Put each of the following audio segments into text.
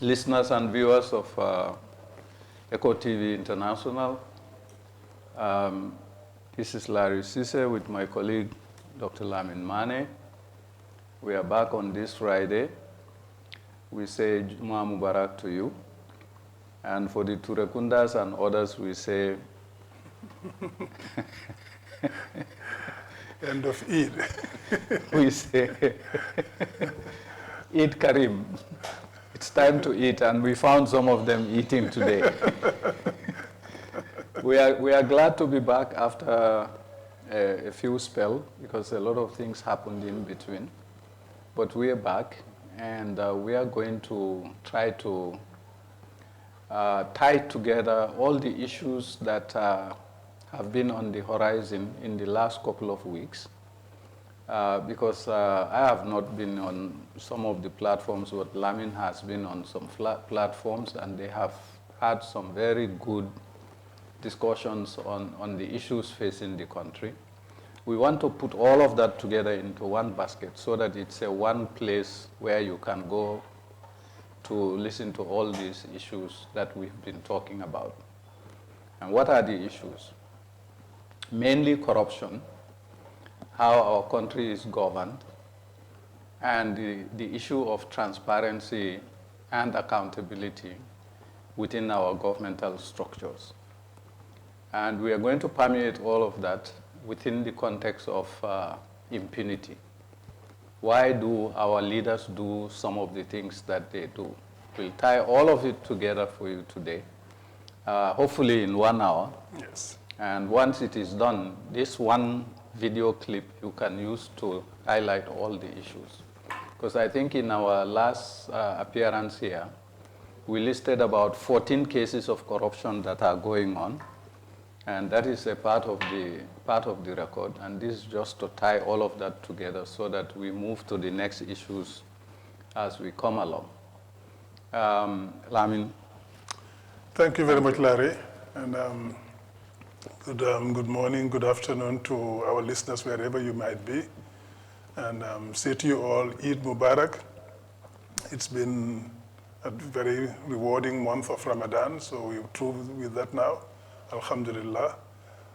listeners and viewers of Eco TV International. This is Larry Sise with my colleague, Dr. Lamin Mane. We are back on this Friday. We say Juma Mubarak to you. And for the Turekundas and others, we say... End of Eid. We say, Eid Karim. It's time to eat, and we found some of them eating today. We are glad to be back after a few spells, because a lot of things happened in between. But we are back, and we are going to try to tie together all the issues that have been on the horizon in the last couple of weeks. Because I have not been on some of the platforms, but Lamin has been on some platforms, and they have had some very good discussions on the issues facing the country. We want to put all of that together into one basket so that it's a one place where you can go to listen to all these issues that we've been talking about. And what are the issues? Mainly corruption, how our country is governed, and the issue of transparency and accountability within our governmental structures. And we are going to permeate all of that within the context of impunity. Why do our leaders do some of the things that they do? We'll tie all of it together for you today, hopefully in 1 hour. Yes. And once it is done, this one video clip you can use to highlight all the issues. Because I think in our last appearance here, we listed about 14 cases of corruption that are going on. And that is a part of the record. And this is just to tie all of that together so that we move to the next issues as we come along. Lamin. Thank you very much, Larry. And good morning, good afternoon to our listeners wherever you might be. And say to you all, Eid Mubarak. It's been a very rewarding month of Ramadan, so we're through with that now. Alhamdulillah.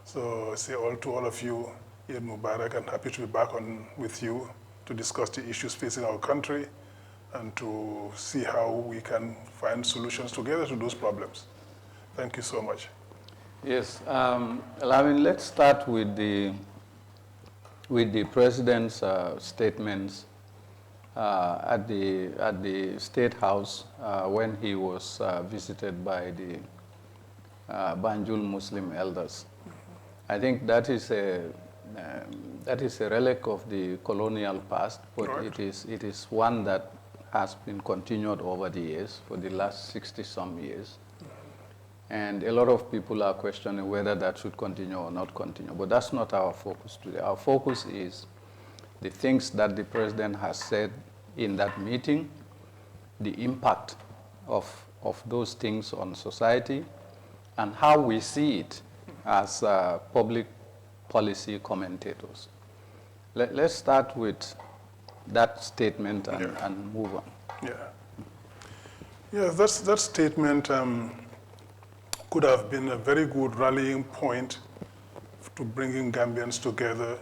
So say to all of you, Eid Mubarak, and happy to be back on with you to discuss the issues facing our country and to see how we can find solutions together to those problems. Thank you so much. Yes, Lamin, let's start with the president's statements at the State House when he was visited by the Banjul Muslim elders. I think that is a relic of the colonial past, but right. it is one that has been continued over the years, for the last 60-some years. And a lot of people are questioning whether that should continue or not continue. But that's not our focus today. Our focus is the things that the president has said in that meeting, the impact of those things on society, and how we see it as public policy commentators. Let's start with that statement and move on. Yeah, that statement could have been a very good rallying point to bringing Gambians together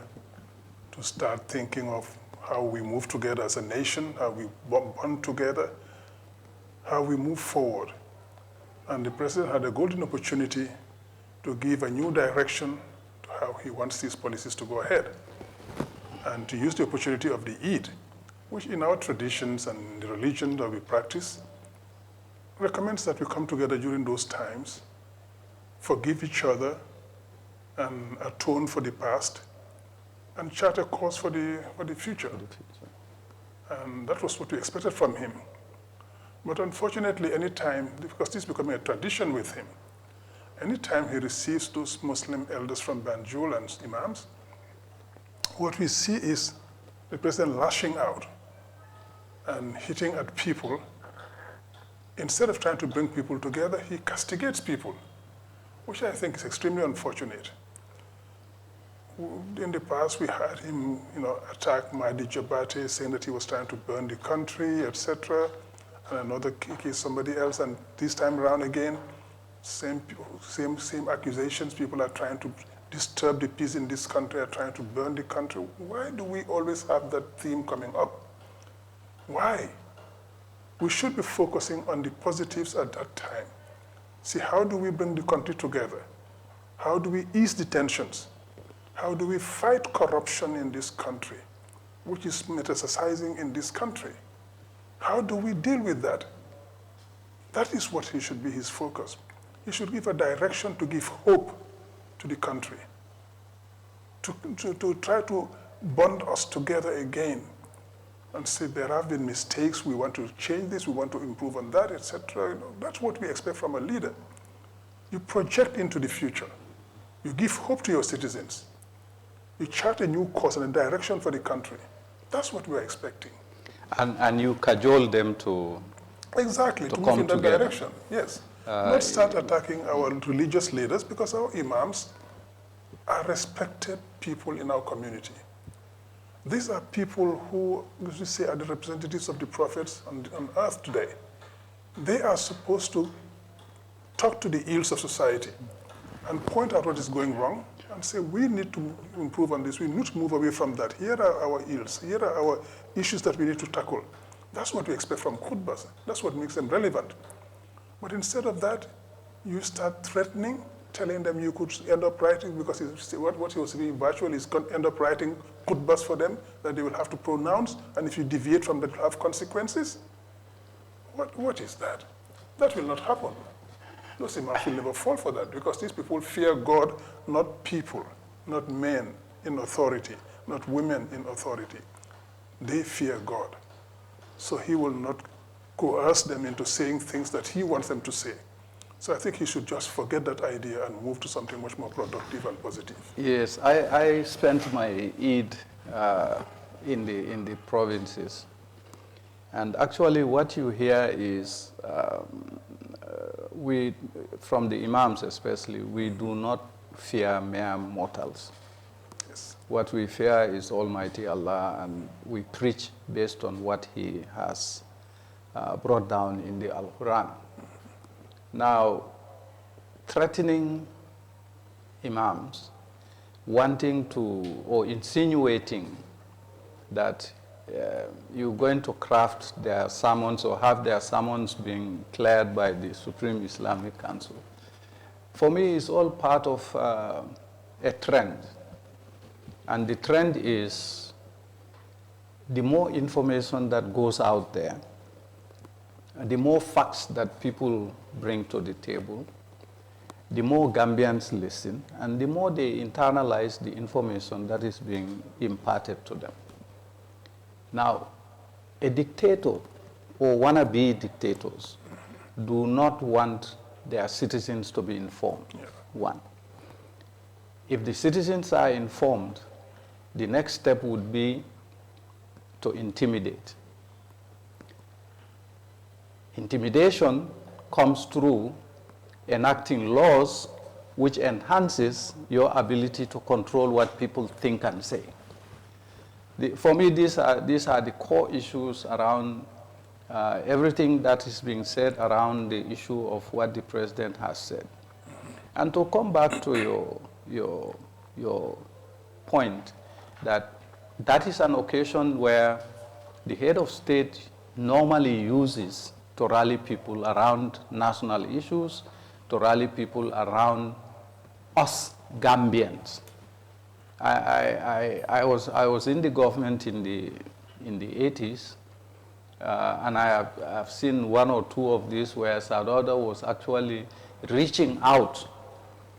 to start thinking of how we move together as a nation, how we bond together, how we move forward. And the president had a golden opportunity to give a new direction to how he wants these policies to go ahead, and to use the opportunity of the Eid, which in our traditions and the religion that we practice, recommends that we come together during those times, forgive each other, and atone for the past, and chart a course for the future. And that was what we expected from him. But unfortunately, anytime, because this is becoming a tradition with him, anytime he receives those Muslim elders from Banjul and imams, what we see is the president lashing out and hitting at people. Instead of trying to bring people together, he castigates people, which I think is extremely unfortunate. In the past, we had him, attack Mahdi Jabate, saying that he was trying to burn the country, etc. and another case somebody else, and this time around again, same accusations. People are trying to disturb the peace in this country, are trying to burn the country. Why do we always have that theme coming up? Why? We should be focusing on the positives at that time. See, how do we bring the country together? How do we ease the tensions? How do we fight corruption in this country, which is metastasizing in this country? How do we deal with that? That is what should be his focus. He should give a direction to give hope to the country, to try to bond us together again and say there have been mistakes, we want to change this, we want to improve on that, etc. You know, that's what we expect from a leader. You project into the future. You give hope to your citizens. You chart a new course and a direction for the country. That's what we're expecting. And you cajole them to exactly, to move in that direction, yes. Not start attacking our religious leaders, because our imams are respected people in our community. These are people who, as we say, are the representatives of the prophets on earth today. They are supposed to talk to the ills of society and point out what is going wrong and say, we need to improve on this, we need to move away from that. Here are our ills, here are our issues that we need to tackle. That's what we expect from khutbahs. That's what makes them relevant. But instead of that, you start threatening, telling them you could end up writing, because what he was saying virtually is going to end up writing khutbahs for them that they will have to pronounce, and if you deviate from that, it will have consequences. What is that? That will not happen. Those imams will never fall for that, because these people fear God, not people, not men in authority, not women in authority. They fear God. So he will not coerce them into saying things that he wants them to say. So I think he should just forget that idea and move to something much more productive and positive. Yes, I spent my Eid in the provinces. And actually what you hear is, from the imams especially, we do not fear mere mortals. Yes. What we fear is Almighty Allah, and we preach based on what he has brought down in the Al-Quran. Now, threatening imams, wanting to, or insinuating that you're going to craft their sermons or have their sermons being cleared by the Supreme Islamic Council, for me is all part of a trend. And the trend is the more information that goes out there, the more facts that people bring to the table, the more Gambians listen, and the more they internalize the information that is being imparted to them. Now, a dictator or wannabe dictators do not want their citizens to be informed, one. If the citizens are informed, the next step would be to intimidate. Intimidation comes through enacting laws which enhances your ability to control what people think and say. For me, these are the core issues around everything that is being said around the issue of what the president has said. And to come back to your point, that is an occasion where the head of state normally uses to rally people around national issues, to rally people around us Gambians. I was in the government in the 80s, and I have seen one or two of these where Sadauda was actually reaching out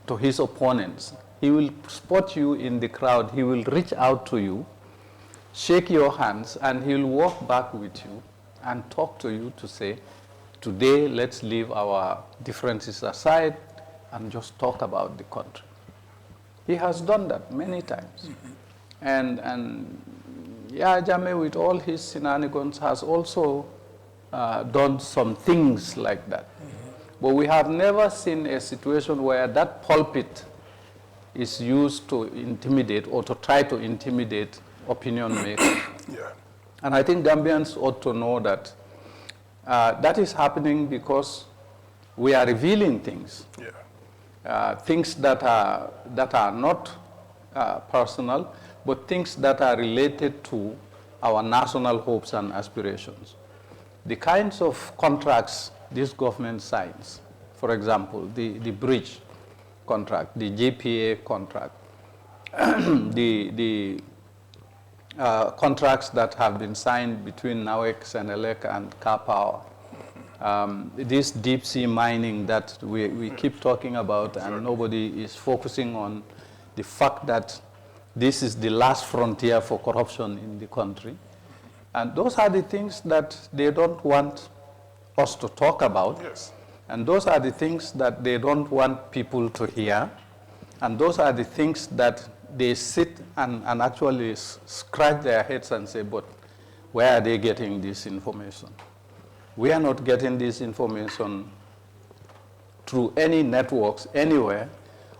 to his opponents. He will spot you in the crowd, he will reach out to you, shake your hands, and he will walk back with you and talk to you to say, today let's leave our differences aside and just talk about the country. He has done that many times. And Yahya Jammeh, with all his shenanigans, has also done some things like that. But we have never seen a situation where that pulpit is used to intimidate or to try to intimidate opinion makers. Yeah. And I think Gambians ought to know that That is happening because we are revealing things. Yeah. Things that are not personal, but things that are related to our national hopes and aspirations. The kinds of contracts this government signs, for example, the bridge contract, the GPA contract, the contracts that have been signed between NAWEC, Senelec, and Car Power. This deep sea mining that we keep talking about, and nobody is focusing on the fact that this is the last frontier for corruption in the country. And those are the things that they don't want us to talk about. Yes. And those are the things that they don't want people to hear. And those are the things that they sit and actually scratch their heads and say, but where are they getting this information? We are not getting this information through any networks anywhere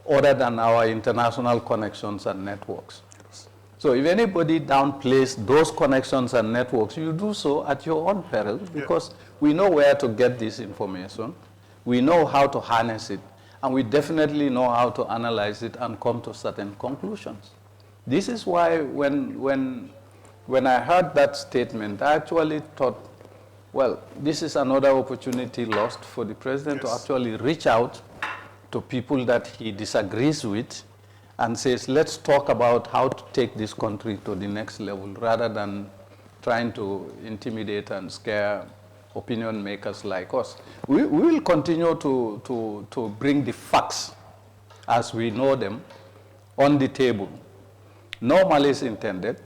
other than our international connections and networks. So if anybody downplays those connections and networks, you do so at your own peril, because we know where to get this information, we know how to harness it, and we definitely know how to analyze it and come to certain conclusions. This is why when I heard that statement, I actually thought, well, this is another opportunity lost for the president to actually reach out to people that he disagrees with and says, let's talk about how to take this country to the next level, rather than trying to intimidate and scare opinion makers like us. We will continue to bring the facts as we know them on the table. No malice intended,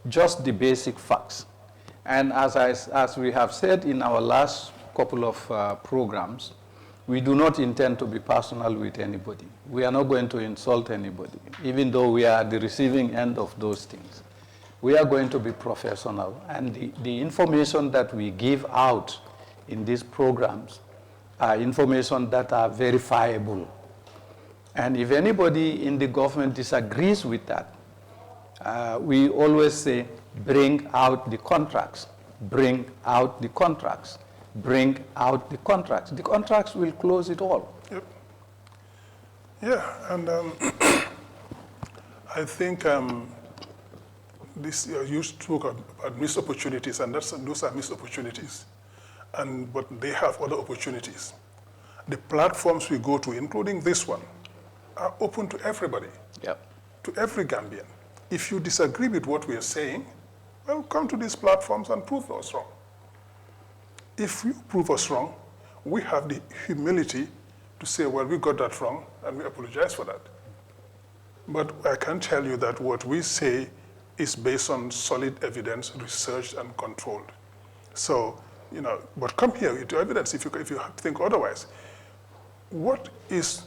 just the basic facts. And as we have said in our last couple of programs, we do not intend to be personal with anybody. We are not going to insult anybody, even though we are at the receiving end of those things. We are going to be professional, and the information that we give out in these programs are information that are verifiable. And if anybody in the government disagrees with that, we always say, bring out the contracts, bring out the contracts, bring out the contracts. The contracts will close it all. Yep. Yeah, and I think you spoke about missed opportunities, and those are missed opportunities. But they have other opportunities. The platforms we go to, including this one, are open to everybody, to every Gambian. If you disagree with what we are saying, well, come to these platforms and prove us wrong. If you prove us wrong, we have the humility to say, well, we got that wrong, and we apologize for that. But I can tell you that what we say is based on solid evidence, researched and controlled. So, but come here with your evidence if you think otherwise. What is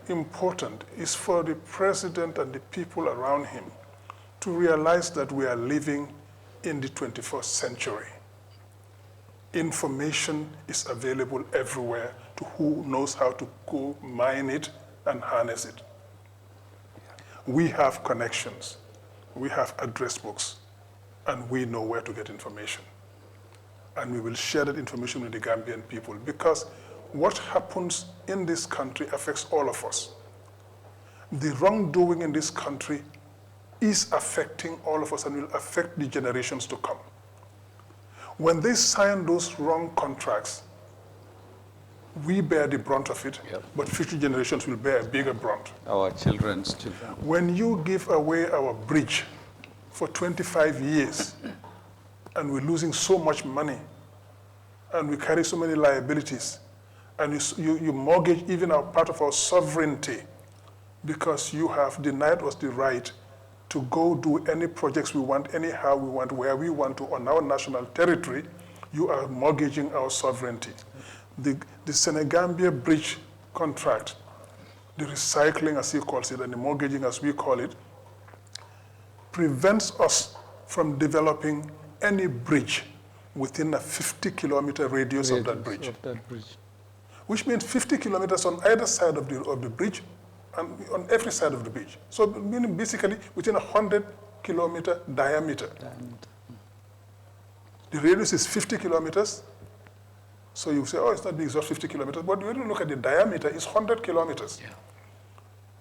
important is for the president and the people around him to realize that we are living in the 21st century. Information is available everywhere to who knows how to go mine it and harness it. We have connections, we have address books, and we know where to get information. And we will share that information with the Gambian people, because what happens in this country affects all of us. The wrongdoing in this country is affecting all of us and will affect the generations to come. When they sign those wrong contracts, we bear the brunt of it, but future generations will bear a bigger brunt. Our children's children. When you give away our bridge for 25 years, and we're losing so much money, and we carry so many liabilities, and you mortgage even our part of our sovereignty, because you have denied us the right to go do any projects we want, anyhow we want, where we want to, on our national territory, you are mortgaging our sovereignty. The Senegambia bridge contract, the recycling as he calls it, and the mortgaging as we call it, prevents us from developing any bridge within a 50-kilometer radius of that bridge. Which means 50 kilometers on either side of the bridge, and on every side of the bridge. So meaning basically within a 100-kilometer diameter. The radius is 50 kilometers, So you say, oh, it's not big, it's just 50 kilometers. But when you look at the diameter, it's 100 kilometers. Yeah.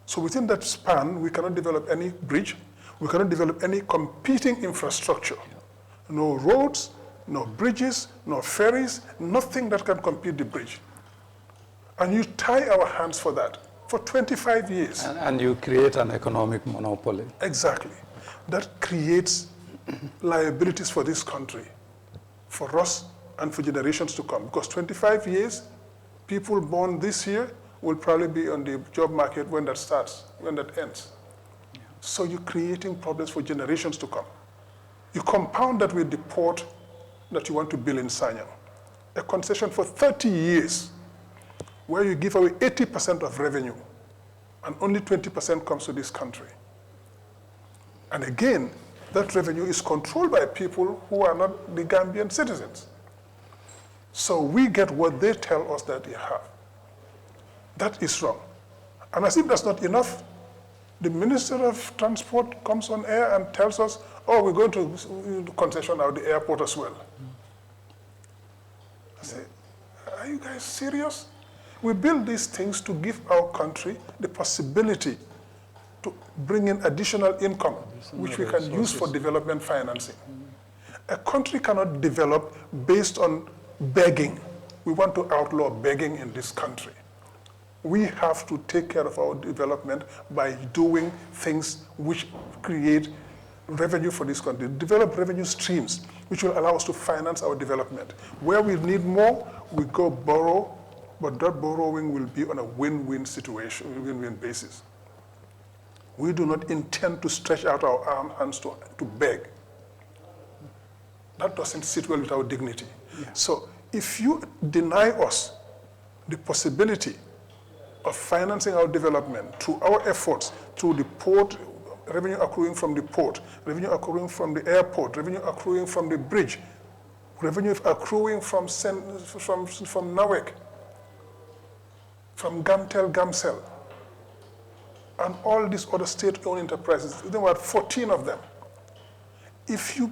So within that span, we cannot develop any bridge. We cannot develop any competing infrastructure. Yeah. No roads, no bridges, no ferries, nothing that can compete the bridge. And you tie our hands for that for 25 years. And you create an economic monopoly. Exactly. That creates liabilities for this country, for us and for generations to come. Because 25 years, people born this year will probably be on the job market when that starts, when that ends. Yeah. So you're creating problems for generations to come. You compound that with the port that you want to build in Sanyang. A concession for 30 years, where you give away 80% of revenue, and only 20% comes to this country. And again, that revenue is controlled by people who are not the Gambian citizens. So we get what they tell us that they have. That is wrong. And as if that's not enough, the Minister of Transport comes on air and tells us, oh, we're going to concession out the airport as well. I say, are you guys serious? We build these things to give our country the possibility to bring in additional income, which we can use for development financing. A country cannot develop based on begging. We want to outlaw begging in this country. We have to take care of our development by doing things which create revenue for this country, develop revenue streams which will allow us to finance our development. Where we need more, we go borrow, but that borrowing will be on a win-win situation, win-win basis. We do not intend to stretch out our hands to beg. That doesn't sit well with our dignity. Yeah. So if you deny us the possibility of financing our development through our efforts, through the port, revenue accruing from the port, revenue accruing from the airport, revenue accruing from the bridge, revenue accruing from NAWEC, from Gamcel, and all these other state-owned enterprises, there were 14 of them. If you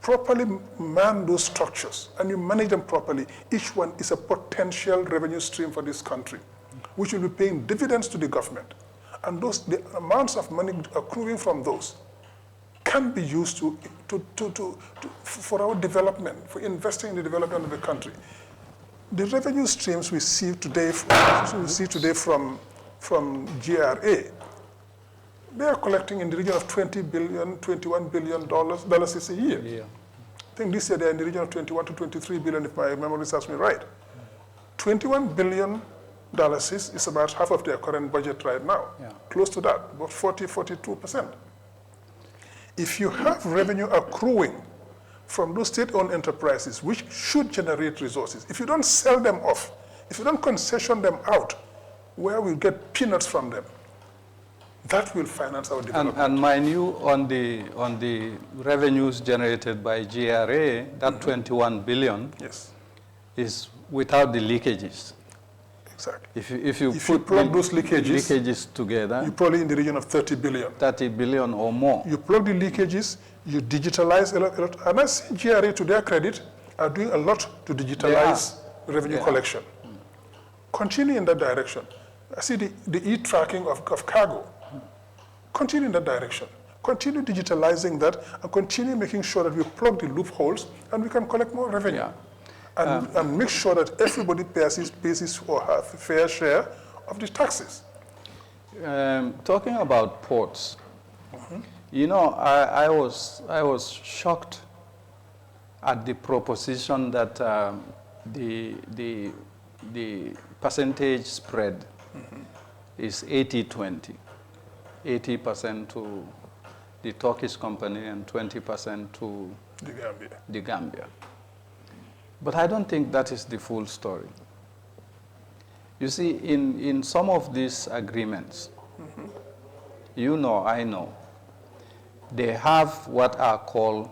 properly man those structures and you manage them properly, each one is a potential revenue stream for this country, which will be paying dividends to the government. And the amounts of money accruing from those can be used for our development, for investing in the development of the country. The revenue streams we see today from GRA, they are collecting in the region of $20 billion, $21 billion a year. Yeah. I think this year they're in the region of 21 to 23 billion, if my memory serves me right. $21 billion is about half of their current budget right now. Yeah. Close to that, about 42%. If you have revenue accruing from those state-owned enterprises, which should generate resources, if you don't sell them off, if you don't concession them out, where we get peanuts from them, that will finance our development. And mind you, on the revenues generated by GRA, that 21 billion is without the leakages. Exactly. If you put plug those leakages together, you're probably in the region of 30 billion. 30 billion or more. You plug the leakages, you digitalize a lot. And I see GRA, to their credit, are doing a lot to digitalize revenue collection. Continue in that direction. I see the e-tracking of cargo. Continue in that direction. Continue digitalizing that and continue making sure that we plug the loopholes and we can collect more revenue. Yeah. And make sure that everybody pays his or her fair share of the taxes. Talking about ports, you know, I was shocked at the proposition that the percentage spread is 80-20. 80% to the Turkish company and 20% to the Gambia. But I don't think that is the full story. You see, in some of these agreements, you know, I know, they have what are called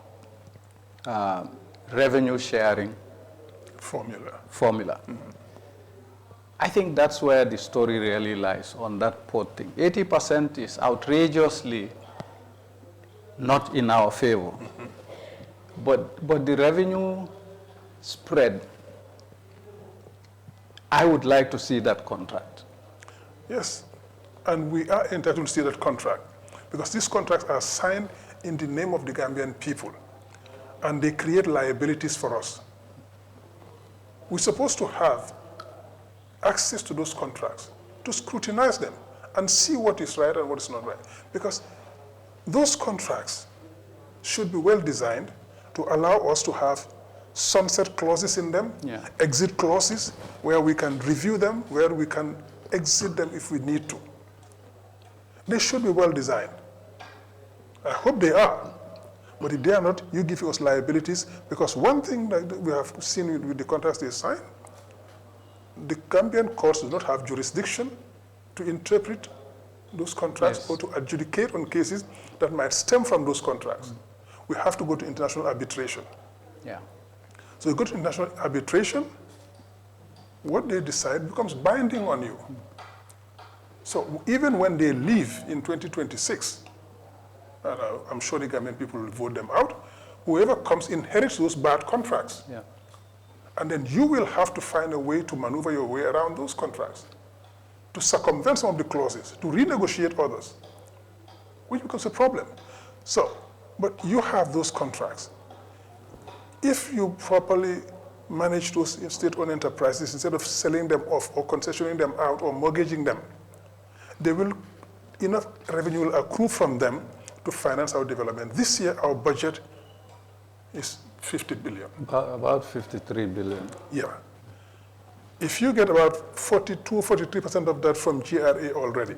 revenue sharing formula. I think that's where the story really lies, on that port thing. 80% is outrageously not in our favor. But the revenue spread I would like to see that contract. Yes, and we are entitled to see that contract because these contracts are signed in the name of the Gambian people and they create liabilities for us. We're supposed to have access to those contracts to scrutinize them and see what is right and what is not right. Because those contracts should be well designed to allow us to have sunset clauses in them, exit clauses, where we can review them, where we can exit them if we need to. They should be well designed. I hope they are. But if they are not, you give us liabilities, because one thing that we have seen with the contracts they sign, the Gambian courts do not have jurisdiction to interpret those contracts or to adjudicate on cases that might stem from those contracts. We have to go to international arbitration. Yeah. So you go to international arbitration, what they decide becomes binding on you. So even when they leave in 2026, and I'm sure the Gambian people will vote them out, whoever comes inherits those bad contracts. Yeah. And then you will have to find a way to maneuver your way around those contracts, to circumvent some of the clauses, to renegotiate others, which becomes a problem. So, but you have those contracts. If you properly manage those state-owned enterprises, instead of selling them off or concessioning them out or mortgaging them, enough revenue will accrue from them to finance our development. This year, our budget is 50 billion. About 53 billion. Yeah. If you get about 43% of that from GRA already,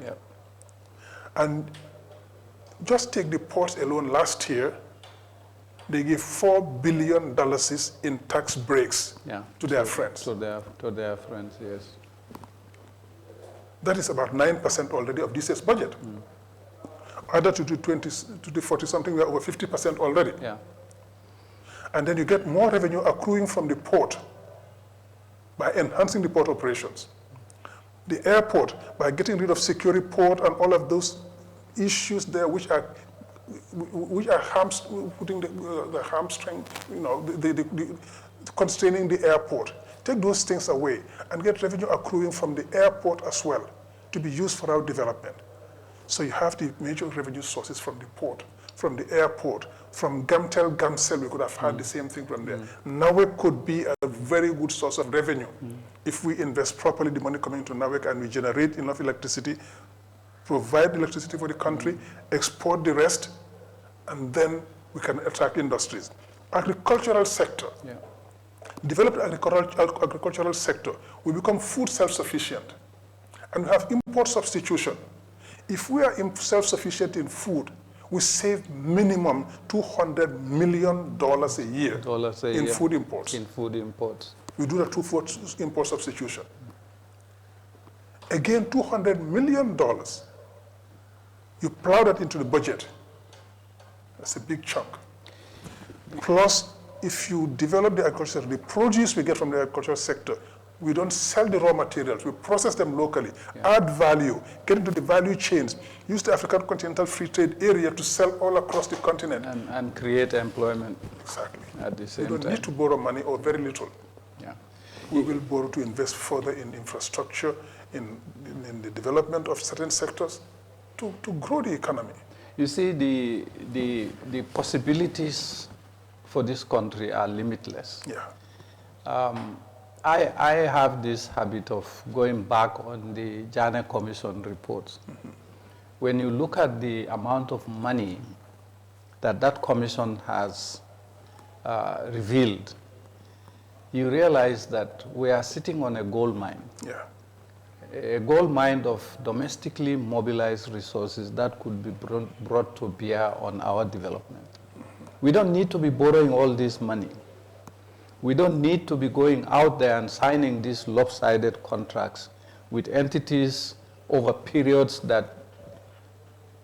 and just take the ports alone last year, they gave $4 billion in tax breaks to their friends. To their friends, yes. That is about 9% already of this year's budget. Added to the 40-something, we are over 50% already. Yeah. And then you get more revenue accruing from the port by enhancing the port operations. The airport, by getting rid of security port and all of those issues there which are putting the hamstring, constraining the airport. Take those things away and get revenue accruing from the airport as well to be used for our development. So you have the major revenue sources from the port, from the airport, from Gamcel, we could have had the same thing from there. NAWEC could be a very good source of revenue if we invest properly the money coming to NAWEC and we generate enough electricity, provide electricity for the country, export the rest, and then we can attract industries. Agricultural sector. Develop the agricultural sector, we become food self-sufficient. And we have import substitution. If we are self-sufficient in food, we save minimum $200 million a year in food imports. In food imports. We do that through import substitution. Again, $200 million. You plow that into the budget. That's a big chunk. Plus, if you develop the agriculture, the produce we get from the agricultural sector, we don't sell the raw materials, we process them locally, add value, get into the value chains, use the African Continental Free Trade Area to sell all across the continent. And create employment. Exactly. At the same time. We don't need to borrow money or very little. Yeah. We will borrow to invest further in infrastructure, in the development of certain sectors to grow the economy. You see, the possibilities for this country are limitless. Yeah. I have this habit of going back on the Jana Commission reports. When you look at the amount of money that commission has revealed, you realize that we are sitting on a gold mine. Yeah. A gold mine of domestically mobilized resources that could be brought to bear on our development. We don't need to be borrowing all this money. We don't need to be going out there and signing these lopsided contracts with entities over periods that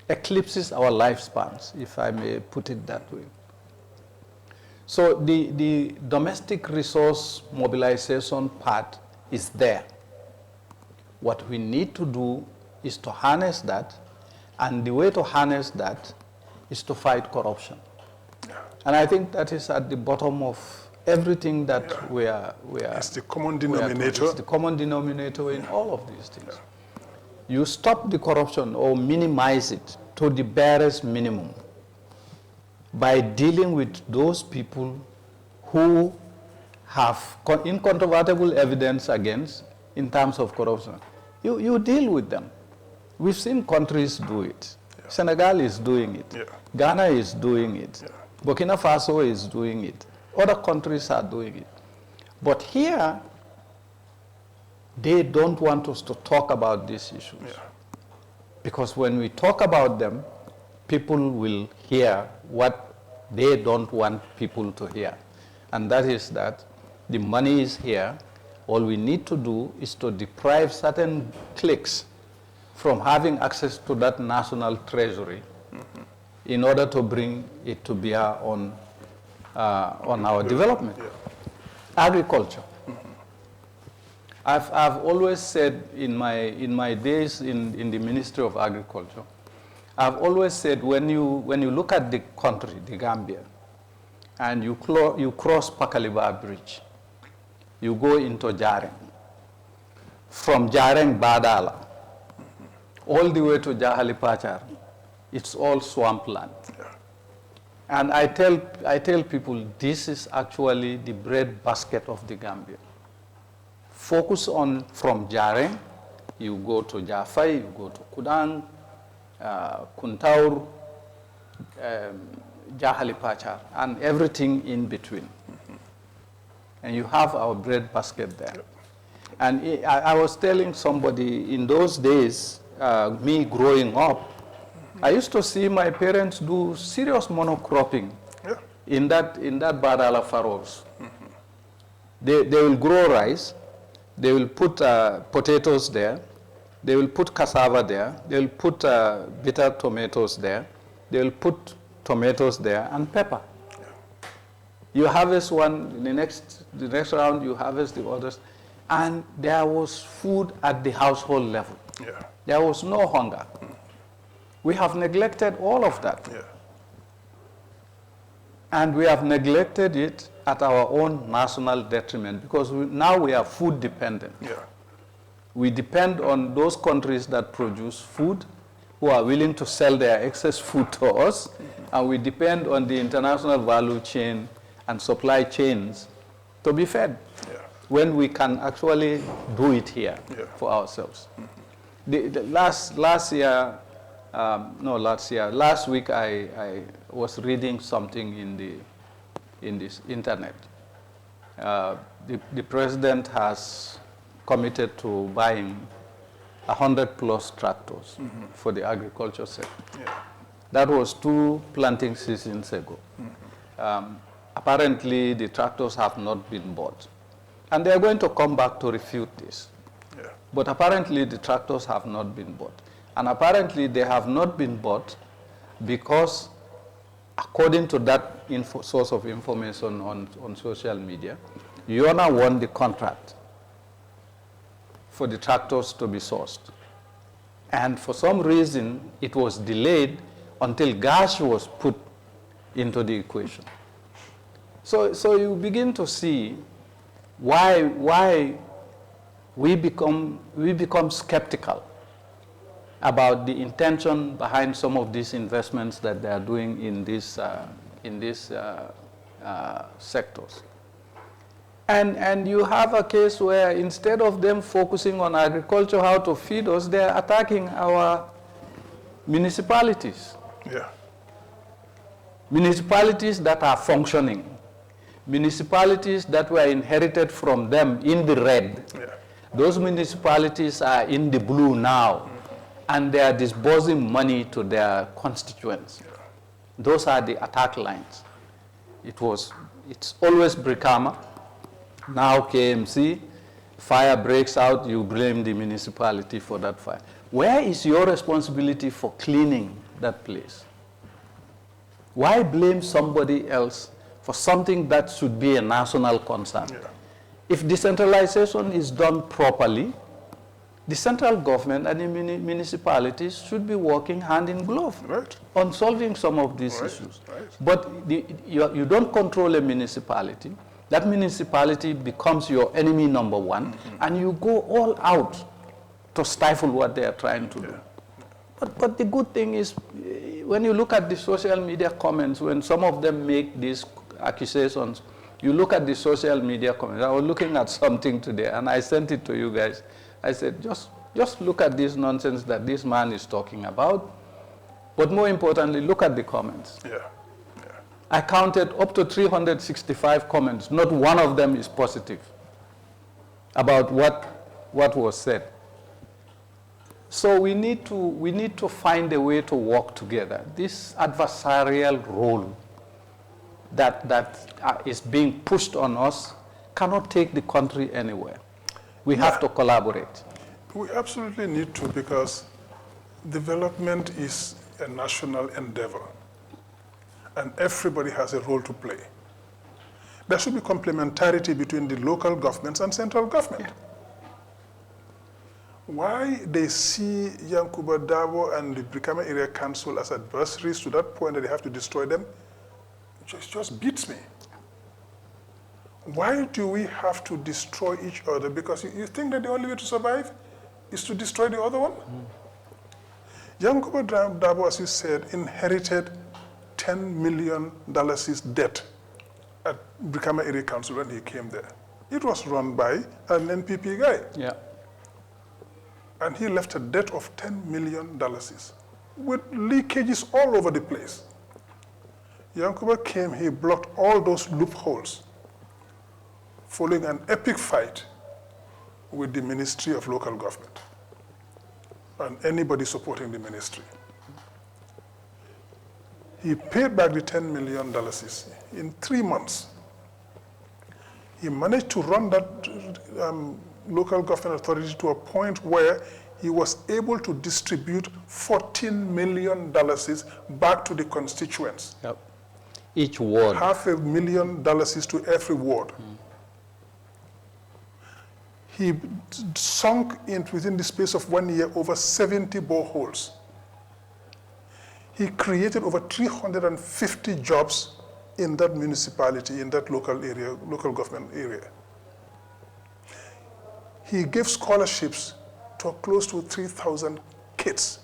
eclipses our lifespans, if I may put it that way. So the domestic resource mobilization part is there. What we need to do is to harness that, and the way to harness that is to fight corruption. And I think that is at the bottom of everything that it's the common denominator. It's the common denominator in all of these things. You stop the corruption or minimize it to the barest minimum by dealing with those people who have incontrovertible evidence against in terms of corruption. You deal with them. We've seen countries do it. Senegal is doing it. Ghana is doing it. Burkina Faso is doing it. Other countries are doing it. But here, they don't want us to talk about these issues. Because when we talk about them, people will hear what they don't want people to hear. And that is that the money is here. All we need to do is to deprive certain cliques from having access to that national treasury in order to bring it to bear on our development. Agriculture. I've always said in my days in the Ministry of Agriculture, I've always said when you look at the country, the Gambia, and you cross Pakaliba Bridge, you go into Jareng. From Jareng, Badala, all the way to Jahali Pachar, it's all swampland. And I tell people this is actually the bread basket of the Gambia. Focus on from Jareng, you go to Jafai, you go to Kudang, Kuntaur, Jahali Pachar, and everything in between. And you have our bread basket there. And I was telling somebody in those days, me growing up, I used to see my parents do serious monocropping in that Badala furrows. They will grow rice, they will put potatoes there, they will put cassava there, they will put bitter tomatoes there, they will put tomatoes there and pepper. You harvest one, the next round you harvest the others, and there was food at the household level. There was no hunger. We have neglected all of that. And we have neglected it at our own national detriment because now we are food dependent. We depend on those countries that produce food, who are willing to sell their excess food to us, and we depend on the international value chain and supply chains to be fed when we can actually do it here for ourselves. Last week I was reading something in this internet. The president has committed to buying 100+ tractors for the agriculture sector. That was 2 planting seasons ago. Apparently, the tractors have not been bought. And they are going to come back to refute this. But apparently, the tractors have not been bought. And apparently, they have not been bought because, according to that source of information on social media, Yona won the contract for the tractors to be sourced. And for some reason, it was delayed until gas was put into the equation. So you begin to see why we become skeptical about the intention behind some of these investments that they are doing in these sectors. And you have a case where instead of them focusing on agriculture, how to feed us, they are attacking our municipalities. Municipalities that are functioning. Municipalities that were inherited from them in the red. Those municipalities are in the blue now, and they are disbursing money to their constituents. Those are the attack lines. It's always Brikama, now KMC. Fire breaks out, you blame the municipality for that fire. Where is your responsibility for cleaning that place? Why blame somebody else for something that should be a national concern? If decentralization is done properly, the central government and the municipalities should be working hand in glove on solving some of these issues. But you don't control a municipality, that municipality becomes your enemy number one, and you go all out to stifle what they are trying to do. But the good thing is, when you look at the social media comments, when some of them make these accusations, you look at the social media comments. I was looking at something today, and I sent it to you guys. I said, just look at this nonsense that this man is talking about, but more importantly, look at the comments. Yeah. I counted up to 365 comments. Not one of them is positive about what was said. So we need to find a way to work together. This adversarial role that is being pushed on us cannot take the country anywhere. We have to collaborate. We absolutely need to, because development is a national endeavor, and everybody has a role to play. There should be complementarity between the local governments and central government. Yeah. Why they see Yankuba Dabo and the Brikama Area Council as adversaries to that point that they have to destroy them, just beats me. Why do we have to destroy each other? Because you think that the only way to survive is to destroy the other one? Yankuba Dabo, as you said, inherited $10 million debt at Brikama Area Council when he came there. It was run by an NPP guy. Yeah. And he left a debt of $10 million with leakages all over the place. Yankuba came, he blocked all those loopholes following an epic fight with the Ministry of Local Government and anybody supporting the ministry. He paid back the $10 million in 3 months. He managed to run that local government authority to a point where he was able to distribute $14 million back to the constituents. Yep. Each ward. $500,000 to every ward. He sunk in within the space of 1 year over 70 boreholes. He created over 350 jobs in that municipality, in that local government area. He gave scholarships to close to 3,000 kids.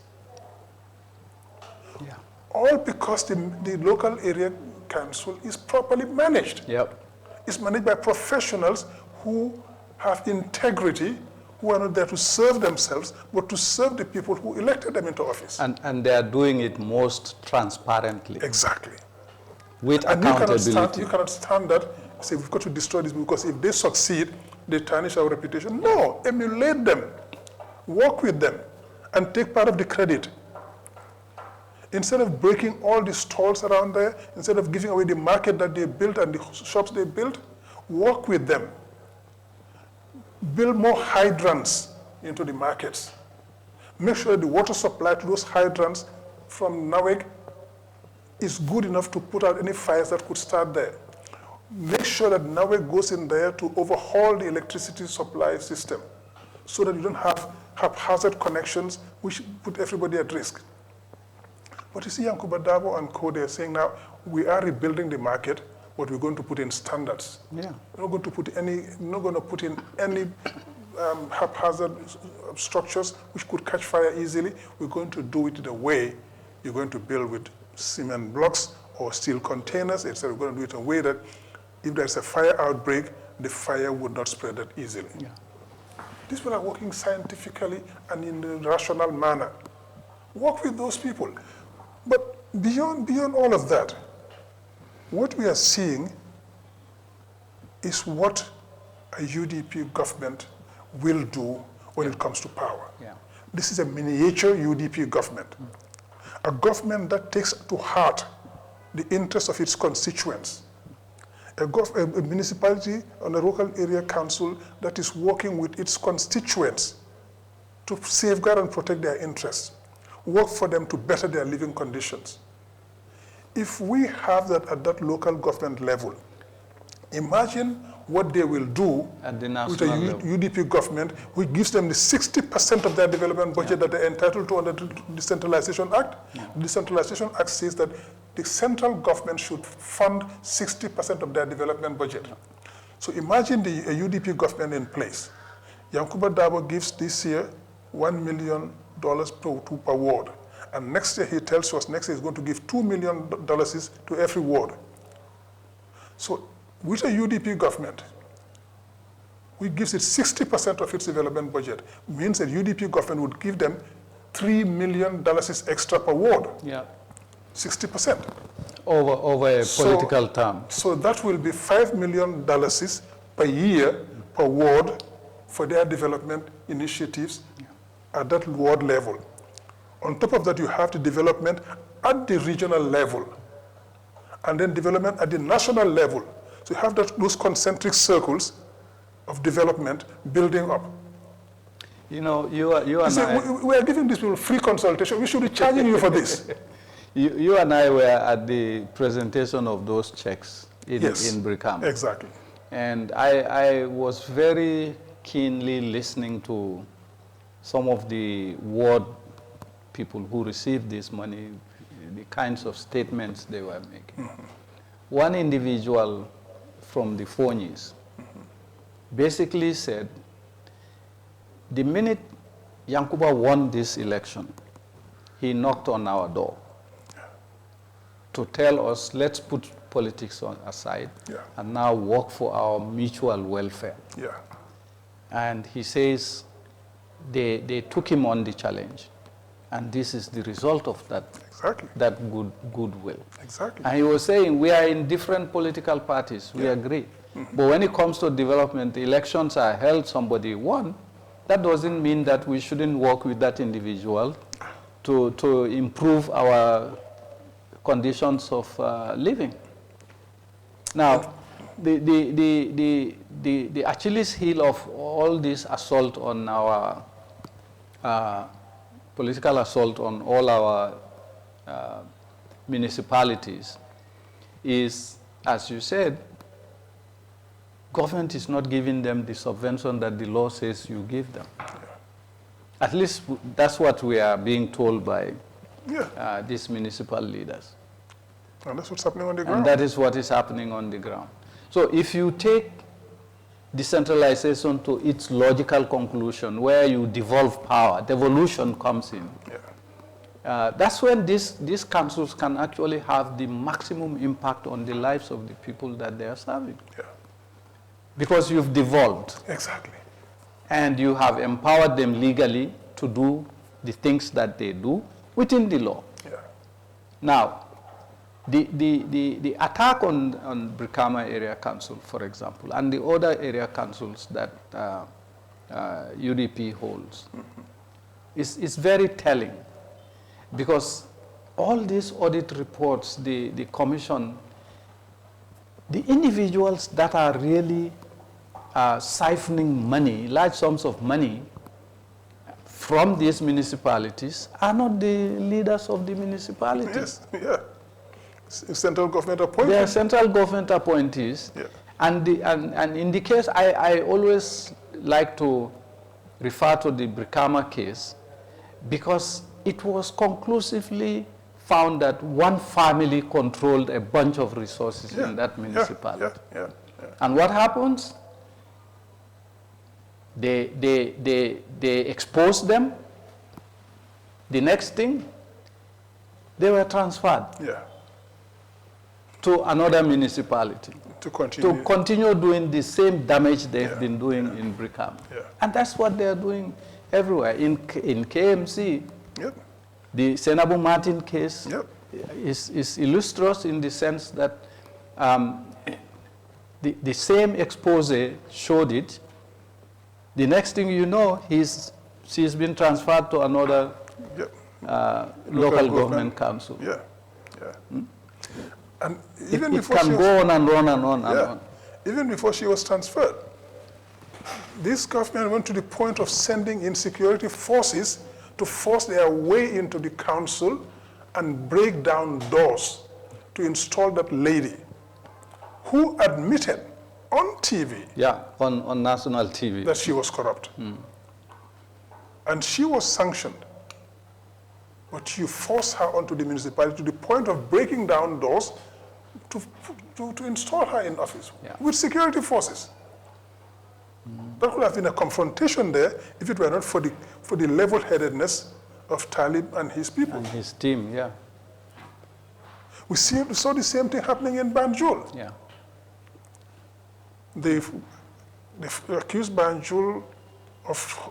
Yeah. All because the local area council is properly managed. Yep. It's managed by professionals who have integrity, who are not there to serve themselves, but to serve the people who elected them into office. And they are doing it most transparently. Exactly. With and accountability. You cannot stand that, say we've got to destroy this because if they succeed, they tarnish our reputation. No, emulate them, work with them, and take part of the credit. Instead of breaking all the stalls around there, instead of giving away the market that they built and the shops they built, work with them. Build more hydrants into the markets. Make sure the water supply to those hydrants from Naweg is good enough to put out any fires that could start there. Make sure that Naweg goes in there to overhaul the electricity supply system so that you don't have haphazard connections which put everybody at risk. But you see, Yankuba Dabo and co, they're saying now, we are rebuilding the market, but we're going to put in standards. Yeah. We're not going to put in any haphazard structures which could catch fire easily. We're going to do it in a way you're going to build with cement blocks or steel containers. We're going to do it in a way that if there's a fire outbreak, the fire would not spread that easily. Yeah. These people are working scientifically and in a rational manner. Work with those people. But beyond all of that, what we are seeing is what a UDP government will do when it comes to power. Yeah. This is a miniature UDP government. A government that takes to heart the interests of its constituents. A municipality and a local area council that is working with its constituents to safeguard and protect their interests, work for them to better their living conditions. If we have that at that local government level, imagine what they will do at the with a UDP government, which gives them the 60% of their development budget that they're entitled to under the Decentralization Act. Yeah. The Decentralization Act says that the central government should fund 60% of their development budget. So imagine a UDP government in place. Yankuba Dabo gives this year $1 million per ward. And next year he tells us next year he's going to give $2 million to every ward. So with a UDP government, which gives it 60% of its development budget, means that UDP government would give them $3 million extra per ward. Yeah. 60%. Over a political term. So that will be $5 million per year per ward for their development initiatives at that ward level. On top of that, you have the development at the regional level, and then development at the national level. So you have those concentric circles of development building up. You know, you and I... We are giving these people free consultation. We should be charging you for this. You and I were at the presentation of those checks in Brikama. Exactly. And I was very keenly listening to some of the ward people who received this money, the kinds of statements they were making. Mm-hmm. One individual from the Fonyis basically said, the minute Yankuba won this election, he knocked on our door to tell us, let's put politics aside and now work for our mutual welfare. Yeah. And he says they took him on the challenge. And this is the result of that, that goodwill. Exactly. And he was saying, we are in different political parties, we agree. Mm-hmm. But when it comes to development, the elections are held, somebody won. That doesn't mean that we shouldn't work with that individual to improve our conditions of living. Now, the Achilles heel of all this assault on our political assault on all our municipalities is, as you said, government is not giving them the subvention that the law says you give them. Yeah. At least that's what we are being told by these municipal leaders. And that's what's happening on the ground. And that is what is happening on the ground. So if you take decentralization to its logical conclusion, where you devolve power, devolution comes in. Yeah. That's when these councils can actually have the maximum impact on the lives of the people that they are serving. Yeah. Because you've devolved. Exactly. And you have empowered them legally to do the things that they do within the law. Yeah. Now, the attack on Brikama Area Council, for example, and the other area councils that UDP holds, is very telling, because all these audit reports, the commission, the individuals that are really siphoning money, large sums of money from these municipalities are not the leaders of the municipalities. Yes, yeah. Central government appointees. They are central government appointees. Yeah. And in the case, I always like to refer to the Brikama case because it was conclusively found that one family controlled a bunch of resources in that municipality. Yeah. And what happens? They expose them. The next thing, they were transferred to another municipality to continue doing the same damage they've been doing in Brikama. Yeah. And that's what they're doing everywhere. In KMC, the Senabu Martin case is illustrious in the sense that the same expose showed it. The next thing you know, she's been transferred to another local government council. Yeah. And even it can go on and on and on and on. Even before she was transferred, this government went to the point of sending in security forces to force their way into the council and break down doors to install that lady who admitted on TV. Yeah, on national TV. That she was corrupt. And she was sanctioned. But you force her onto the municipality to the point of breaking down doors to install her in office Yeah. with security forces. There could have been a confrontation there if it were not for the level-headedness of Talib and his people. And his team, yeah. We saw the same thing happening in Banjul. Yeah. They accused Banjul of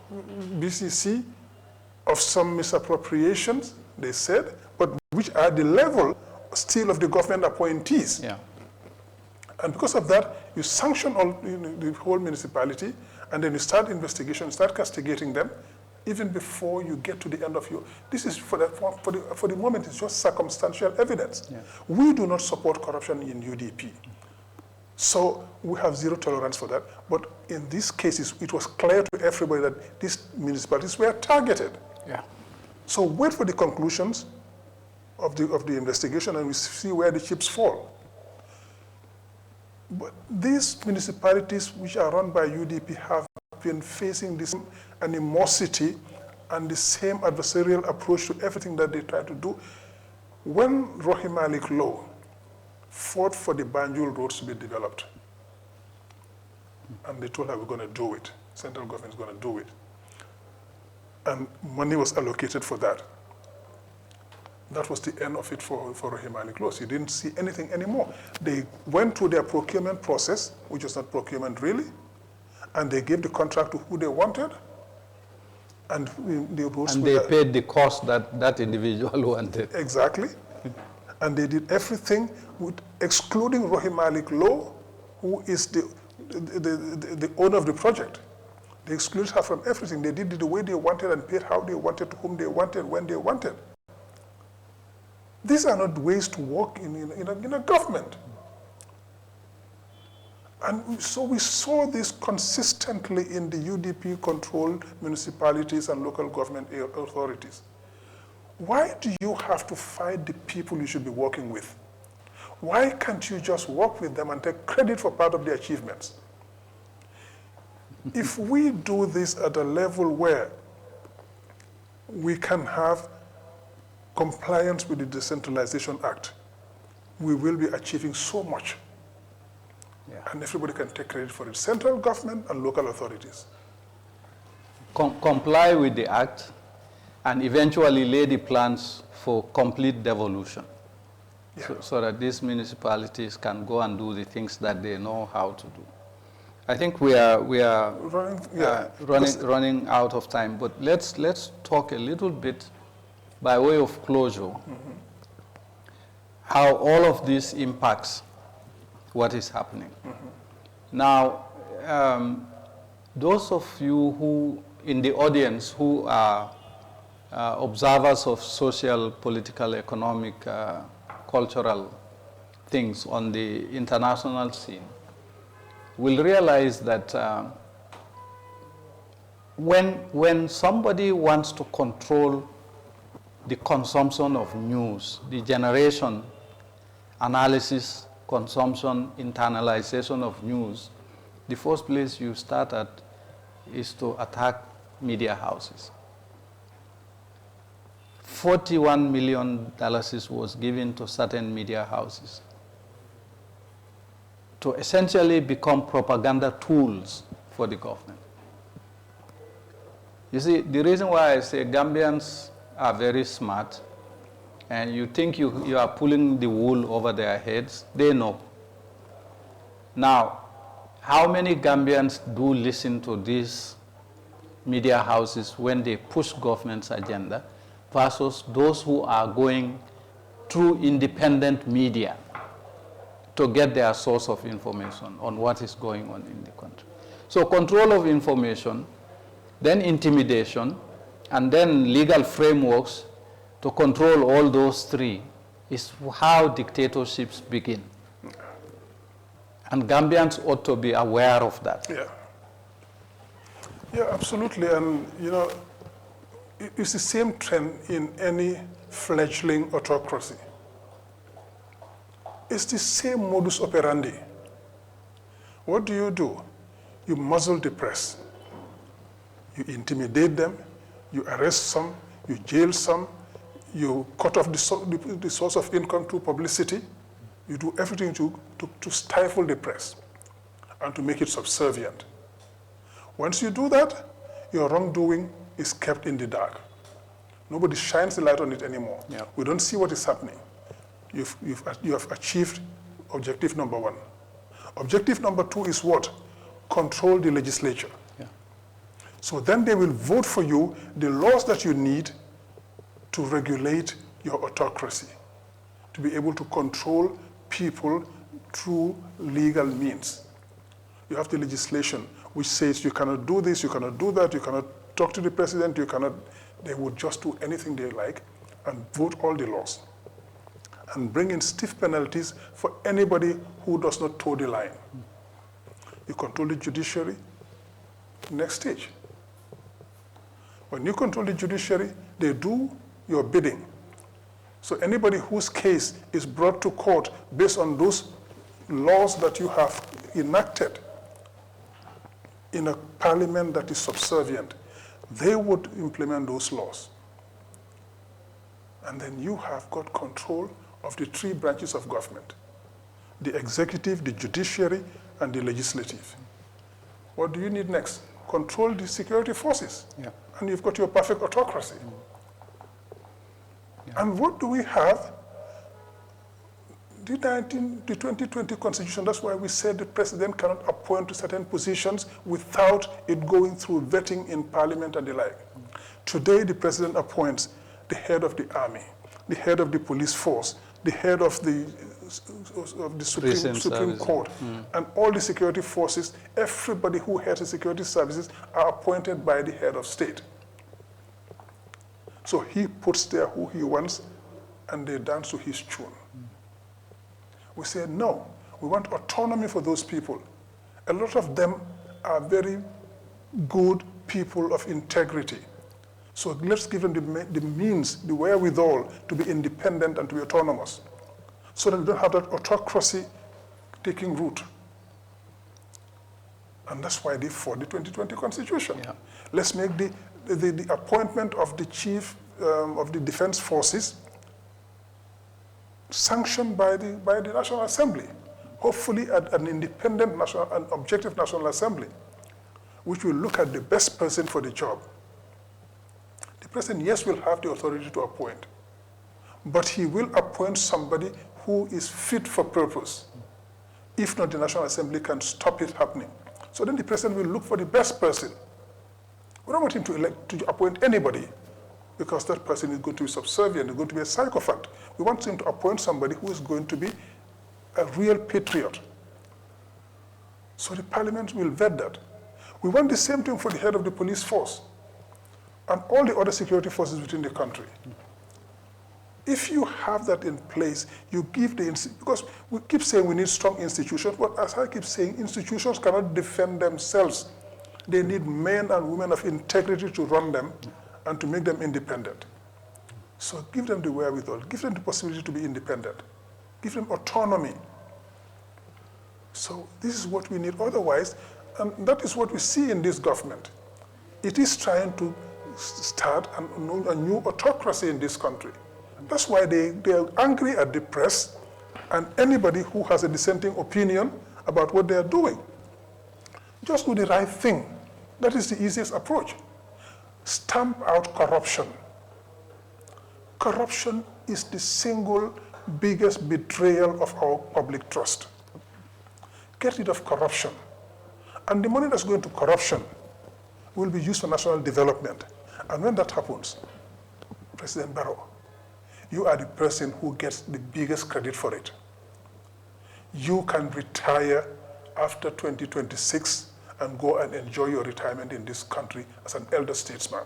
BCC of some misappropriations, they said, but which are the level still of the government appointees. Yeah. And because of that, you sanction all, the whole municipality, and then you start investigation, start castigating them, even before you get to the end of your. This is for the moment. It's just circumstantial evidence. Yeah. We do not support corruption in UDP, so we have zero tolerance for that. But in these cases, it was clear to everybody that these municipalities were targeted. Yeah. So wait for the conclusions of the investigation, and we see where the chips fall. But these municipalities, which are run by UDP, have been facing this animosity and the same adversarial approach to everything that they try to do. When Rohim Malik Lowe fought for the Banjul roads to be developed, and they told her, we're going to do it, central government is going to do it, and money was allocated for that. That was the end of it for Rohim Malik Lowe. You didn't see anything anymore. They went through their procurement process, which was not procurement really, and they gave the contract to who they wanted, and the roads. And they paid the cost that that individual wanted. Exactly. And they did everything, excluding Rohim Malik Lowe, who is the owner of the project. They excluded her from everything. They did it the way they wanted and paid how they wanted, to whom they wanted, when they wanted. These are not ways to work in a government. And so we saw this consistently in the UDP-controlled municipalities and local government authorities. Why do you have to fight the people you should be working with? Why can't you just work with them and take credit for part of the achievements? If we do this at a level where we can have compliance with the Decentralization Act, we will be achieving so much. Yeah. And everybody can take credit for it, central government and local authorities. Comply with the act and eventually lay the plans for complete devolution. Yeah. So that these municipalities can go and do the things that they know how to do. I think we are running out of time, but let's talk a little bit by way of closure, how all of this impacts what is happening. Now, those of you who in the audience who are observers of social, political, economic, cultural things on the international scene will realize that when somebody wants to control the consumption of news, the generation, analysis, consumption, internalization of news, the first place you start at is to attack media houses. $41 million was given to certain media houses to essentially become propaganda tools for the government. You see, the reason why I say Gambians are very smart, and you think you are pulling the wool over their heads, they know. Now, how many Gambians do listen to these media houses when they push government's agenda versus those who are going through independent media to get their source of information on what is going on in the country? So control of information, then intimidation, and then legal frameworks to control all those three is how dictatorships begin. And Gambians ought to be aware of that. Yeah. Yeah, absolutely. And, you know, it's the same trend in any fledgling autocracy. It's the same modus operandi. What do? You muzzle the press. You intimidate them. You arrest some. You jail some. You cut off the source of income through publicity. You do everything to stifle the press and to make it subservient. Once you do that, your wrongdoing is kept in the dark. Nobody shines the light on it anymore. Yeah. We don't see what is happening. You have achieved objective number one. Objective number two is what? Control the legislature. Yeah. So then they will vote for you the laws that you need to regulate your autocracy, to be able to control people through legal means. You have the legislation which says you cannot do this, you cannot do that, you cannot talk to the president, you cannot. They would just do anything they like and vote all the laws and bring in stiff penalties for anybody who does not toe the line. You control the judiciary. Next stage. When you control the judiciary, they do your bidding. So anybody whose case is brought to court based on those laws that you have enacted in a parliament that is subservient, they would implement those laws. And then you have got control of the three branches of government: the executive, the judiciary, and the legislative. What do you need next? Control the security forces. Yeah. And you've got your perfect autocracy. Yeah. And what do we have? The 2020 Constitution, that's why we said the president cannot appoint to certain positions without it going through vetting in parliament and the like. Today, the president appoints the head of the army, the head of the police force, the head of the Supreme Court, and all the security forces. Everybody who heads the security services are appointed by the head of state. So he puts there who he wants, and they dance to his tune. We said, no, we want autonomy for those people. A lot of them are very good people of integrity. So let's give them the means, the wherewithal to be independent and to be autonomous, so that we don't have that autocracy taking root. And that's why they fought the 2020 Constitution. Yeah. Let's make the appointment of the chief of the defense forces sanctioned by the National Assembly, hopefully at an independent an objective National Assembly, which will look at the best person for the job. The president, yes, will have the authority to appoint, but he will appoint somebody who is fit for purpose. If not, the National Assembly can stop it happening. So then the president will look for the best person. We don't want him to appoint anybody, because that person is going to be subservient, is going to be a sycophant. We want him to appoint somebody who is going to be a real patriot. So the parliament will vet that. We want the same thing for the head of the police force and all the other security forces within the country. If you have that in place, you give because we keep saying we need strong institutions, but as I keep saying, institutions cannot defend themselves. They need men and women of integrity to run them and to make them independent. So give them the wherewithal, give them the possibility to be independent, give them autonomy. So this is what we need. Otherwise, and that is what we see in this government. It is trying to start a new autocracy in this country. That's why they are angry at the press and anybody who has a dissenting opinion about what they are doing. Just do the right thing. That is the easiest approach. Stamp out corruption. Corruption is the single biggest betrayal of our public trust. Get rid of corruption. And the money that's going to corruption will be used for national development. And when that happens, President Barrow, you are the person who gets the biggest credit for it. You can retire after 2026 and go and enjoy your retirement in this country as an elder statesman.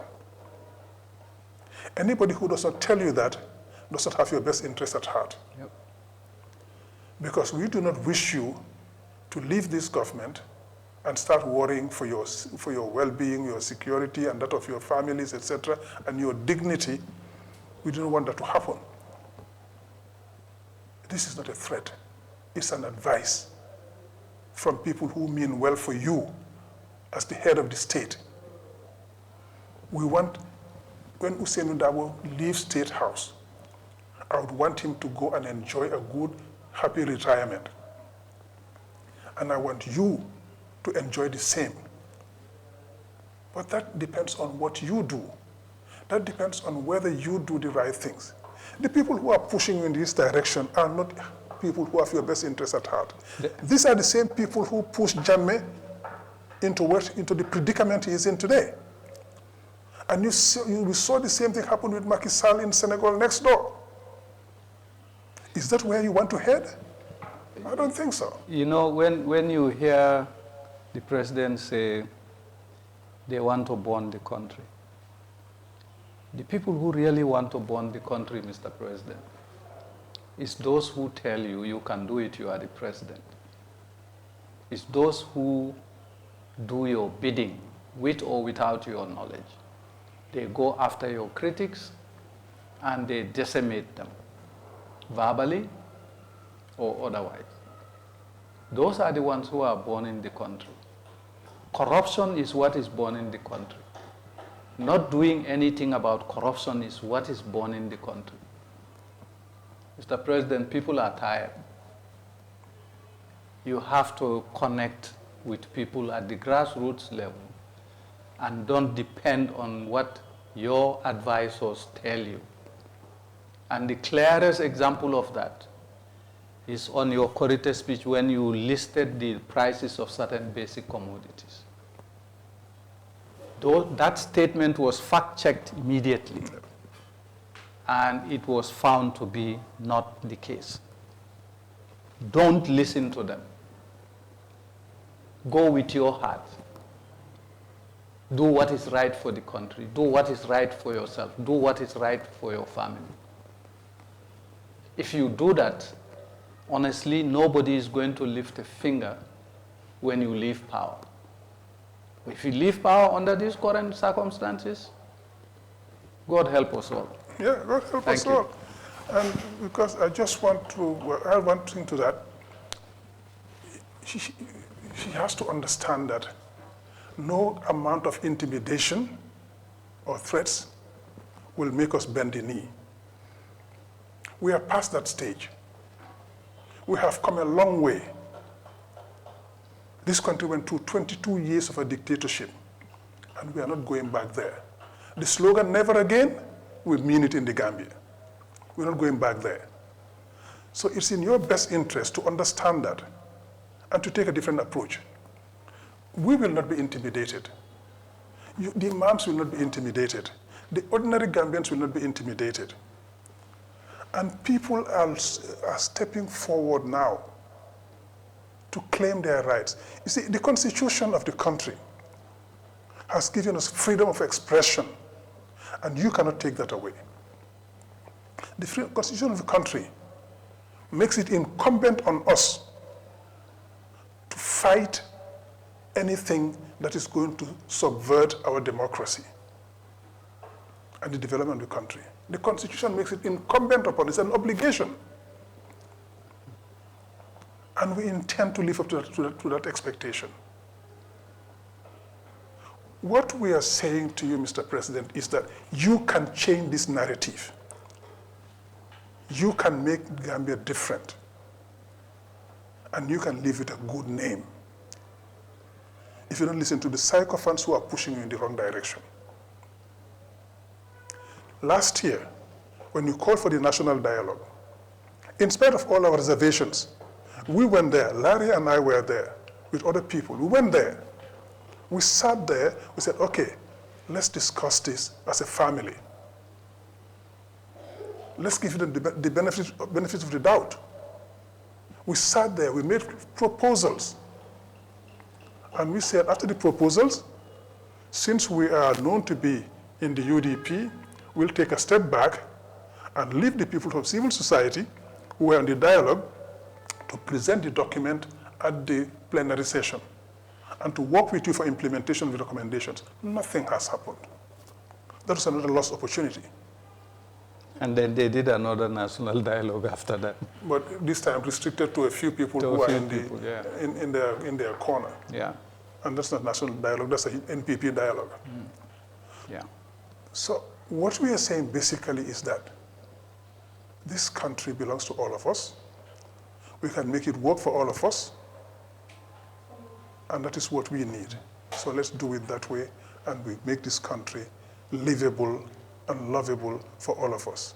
Anybody who does not tell you that does not have your best interest at heart. Yep. Because we do not wish you to leave this government and start worrying for your well-being, your security, and that of your families, etc., and your dignity. We don't want that to happen. This is not a threat. It's an advice from people who mean well for you as the head of the state. We want, when Usainu Dabo leaves State House, I would want him to go and enjoy a good happy retirement. And I want you to enjoy the same. But that depends on what you do. That depends on whether you do the right things. The people who are pushing you in this direction are not people who have your best interest at heart. These are the same people who pushed Jammeh into the predicament he is in today. And you saw the same thing happen with Macky Sall in Senegal next door. Is that where you want to head? I don't think so. You know, when you hear the president say they want to burn the country, the people who really want to burn the country, Mr. President, is those who tell you you can do it, you are the president. It's those who do your bidding with or without your knowledge. They go after your critics and they decimate them, verbally or otherwise. Those are the ones who are burning the country. Corruption is what is burning the country. Not doing anything about corruption is what is burning the country. Mr. President, people are tired. You have to connect with people at the grassroots level and don't depend on what your advisors tell you. And the clearest example of that is on your corridor speech when you listed the prices of certain basic commodities. That statement was fact-checked immediately, and it was found to be not the case. Don't listen to them. Go with your heart. Do what is right for the country. Do what is right for yourself. Do what is right for your family. If you do that, honestly, nobody is going to lift a finger when you leave power. If you leave power under these current circumstances, God help us all. Yeah, God help us all. And because I just want to add one thing to that, she has to understand that no amount of intimidation or threats will make us bend the knee. We are past that stage. We have come a long way. This country went through 22 years of a dictatorship, and we are not going back there. The slogan, never again, we mean it in the Gambia. We're not going back there. So it's in your best interest to understand that and to take a different approach. We will not be intimidated. The imams will not be intimidated. The ordinary Gambians will not be intimidated. And people are stepping forward now to claim their rights. You see, the constitution of the country has given us freedom of expression, and you cannot take that away. The constitution of the country makes it incumbent on us to fight anything that is going to subvert our democracy and the development of the country. The Constitution makes it incumbent upon us, it's an obligation. And we intend to live up to that expectation. What we are saying to you, Mr. President, is that you can change this narrative. You can make Gambia different. And you can live with a good name. If you don't listen to the sycophants who are pushing you in the wrong direction. Last year, when you called for the national dialogue, in spite of all our reservations, we went there. Larry and I were there with other people. We went there. We sat there. We said, okay, let's discuss this as a family. Let's give them the benefit of the doubt. We sat there. We made proposals. And we said, after the proposals, since we are known to be in the UDP, we'll take a step back and leave the people from civil society who were in the dialogue to present the document at the plenary session and to work with you for implementation of the recommendations. Nothing has happened. That was another lost opportunity. And then they did another national dialogue after that. But this time restricted to a few people who are in their corner. Yeah. And that's not national dialogue, that's an NPP dialogue. Yeah. So what we are saying basically is that this country belongs to all of us. we can make it work for all of us. And that is what we need. So let's do it that way, and we make this country livable and lovable for all of us.